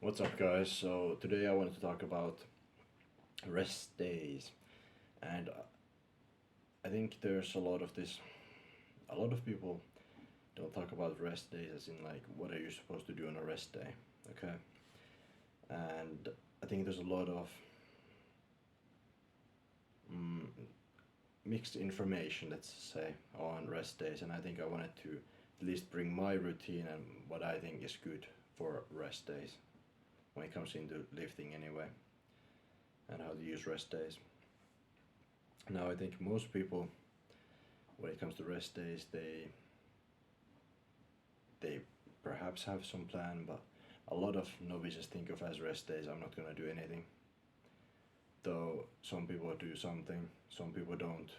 What's up, guys? So today I wanted to talk about rest days, and I think there's a lot of this. A lot of people don't talk about rest days as in like what are you supposed to do on a rest day, okay? And I think there's a lot of mm, mixed information, let's say, on rest days, and I think I wanted to at least bring my routine and what I think is good for rest days when it comes into lifting anyway, and how to use rest days. Now, I think most people, when it comes to rest days, they perhaps have some plan, but a lot of novices think of as rest days. I'm not gonna do anything. Though some people do something, some people don't.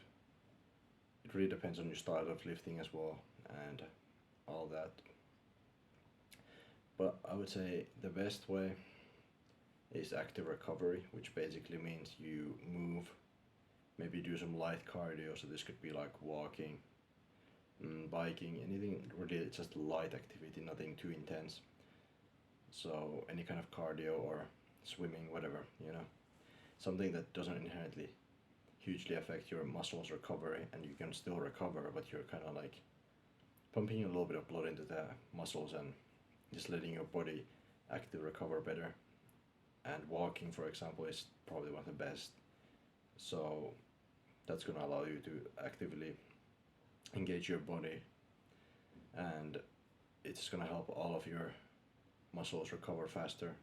It really depends on your style of lifting as well, and all that. But I would say the best way is active recovery, which basically means you move, maybe do some light cardio. So this could be like walking, biking, anything really just light activity, nothing too intense. So any kind of cardio or swimming, whatever, something that doesn't inherently hugely affect your muscles recovery, and you can still recover, but you're kind of like pumping a little bit of blood into the muscles and just letting your body active recover better. And walking, for example, is probably one of the best. So that's going to allow you to actively engage your body, and it's going to help all of your muscles recover faster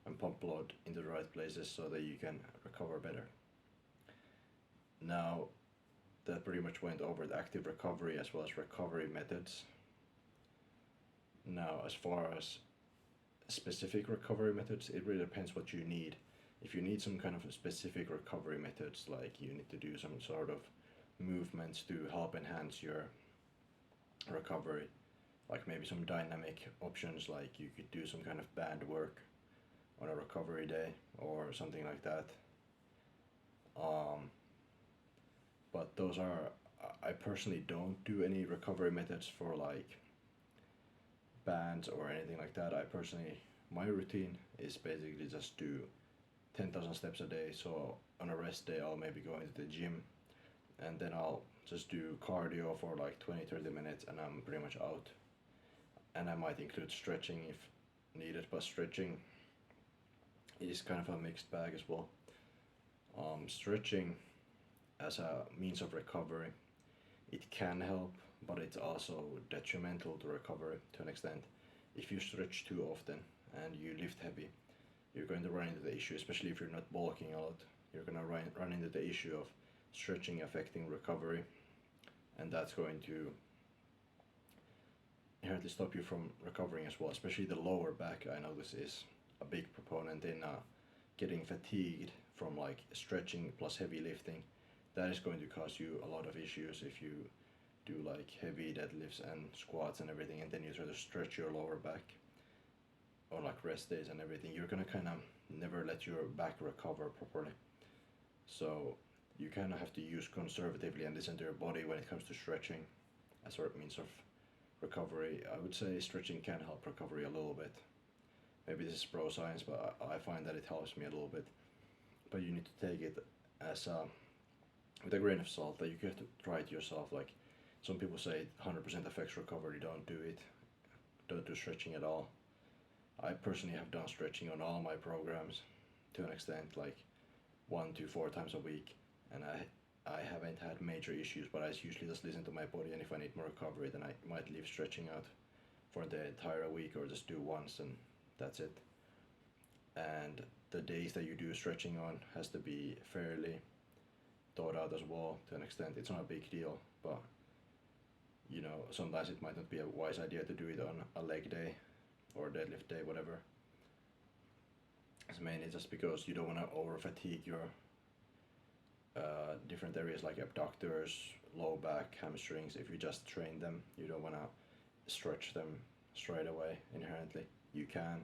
and pump blood into the right places so that you can recover better. Now, that pretty much went over the active recovery as well as recovery methods. Now, as far as specific recovery methods, it really depends what you need. If you need some kind of specific recovery methods, like you need to do some sort of movements to help enhance your recovery, like maybe some dynamic options, like you could do some kind of band work on a recovery day or something like that. Um, but those are, I personally don't do any recovery methods for like bands or anything like that. I personally, my routine is basically just do 10,000 steps a day. So on a rest day, I'll maybe go into the gym, and then I'll just do cardio for like 20-30 minutes, and I'm pretty much out. And I might include stretching if needed, but stretching is kind of a mixed bag as well. Stretching as a means of recovery, it can help, but it's also detrimental to recovery to an extent. If you stretch too often and you lift heavy, you're going to run into the issue, especially if you're not bulking a lot. You're going to run into the issue of stretching affecting recovery, and that's going to inherently stop you from recovering as well, especially the lower back. I know this is a big proponent in getting fatigued from like stretching plus heavy lifting. That is going to cause you a lot of issues if you do like heavy deadlifts and squats and everything, and then you try to stretch your lower back on like rest days and everything. You're gonna kind of never let your back recover properly. So you kind of have to use conservatively and listen to your body when it comes to stretching as a means of recovery. I would say stretching can help recovery a little bit. Maybe this is pro science, but I find that it helps me a little bit. But you need to take it as with a grain of salt. That you have to try it yourself. Like some people say, 100% affects recovery. Don't do it. Don't do stretching at all. I personally have done stretching on all my programs to an extent, like 1 to 4 times a week, and I haven't had major issues. But I usually just listen to my body, and if I need more recovery, then I might leave stretching out for the entire week or just do once, and that's it. And the days that you do stretching on has to be fairly thought out as well to an extent. It's not a big deal, but sometimes it might not be a wise idea to do it on a leg day or deadlift day, whatever. It's mainly just because you don't want to over fatigue your different areas like abductors, low back, hamstrings. If you just train them, you don't want to stretch them straight away inherently. You can,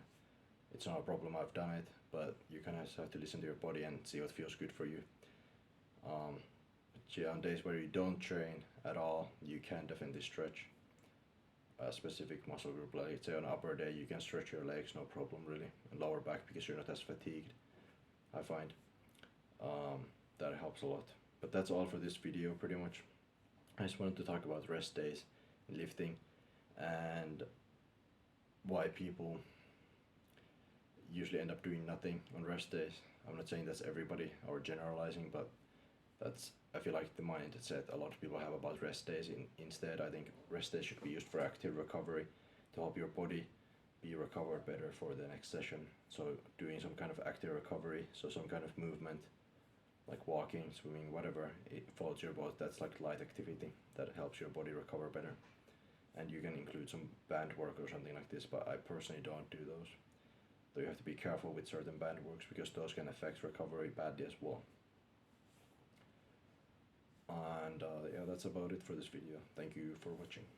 it's not a problem. I've done it, but you kind of have to listen to your body and see what feels good for you. But yeah, on days where you don't train at all, you can definitely stretch. a specific muscle group. Like say on upper day you can stretch your legs no problem really, and lower back because you're not as fatigued. I find that helps a lot. But that's all for this video pretty much. I just wanted to talk about rest days in lifting and why people usually end up doing nothing on rest days. I'm not saying that's everybody or generalizing, but that's, I feel like, the mindset a lot of people have about rest days. Instead, I think rest days should be used for active recovery to help your body be recovered better for the next session. So doing some kind of active recovery, so some kind of movement like walking, swimming, whatever, it floats your boat. That's like light activity that helps your body recover better. And you can include some band work or something like this, but I personally don't do those. So you have to be careful with certain band works because those can affect recovery badly as well. And yeah, that's about it for this video. Thank you for watching.